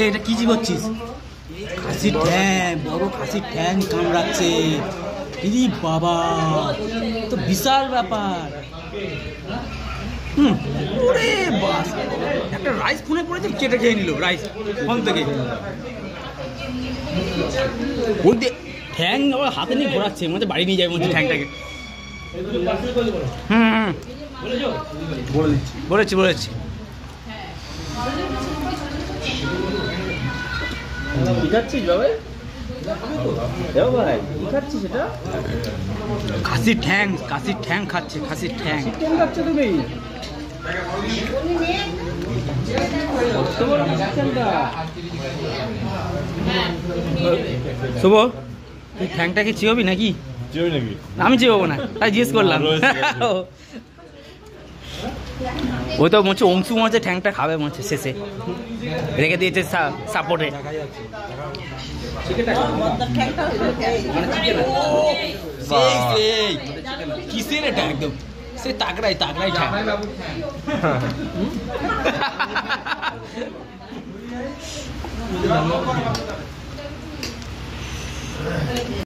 এটা কি করছিস? খাসির ঠ্যাং, বড় খাসির ঠ্যাং কামড়াচ্ছে। ইরি বাবা, তো বিশাল ব্যাপার। ওরে বাস, একটা রাইস ফোনে পড়েছে, কেটে খেয়ে নিল রাইস ফোন থেকে। ওই ঠ্যাং আবার হাতে নিয়ে ঘোরাচ্ছে, মনে হচ্ছে বাড়ি নিয়ে যাবে মনে ঠ্যাংটাকে। বলেছি বলেছি। কি খাচ্ছিস ভাই? খাচ্ছিস এটা? খাসির ঠ্যাং, খাসির ঠ্যাং খাচ্ছে, খাসির ঠ্যাং খাচ্ছে তুমি? শুভ, তুই ঠ্যাংটাকে চিওবি নাকি? আমি চিওবো না, তাই জিজ্ঞেস করলাম। ওই তো মনে অংশু মনে হচ্ছে ঠ্যাংটা খাবে মনে হচ্ছে, শেষে রেখে দিয়েছে সাপোর্টে। কিসের এটা একদম সে তাগড়াই তাগড়াই ঠ্যাং।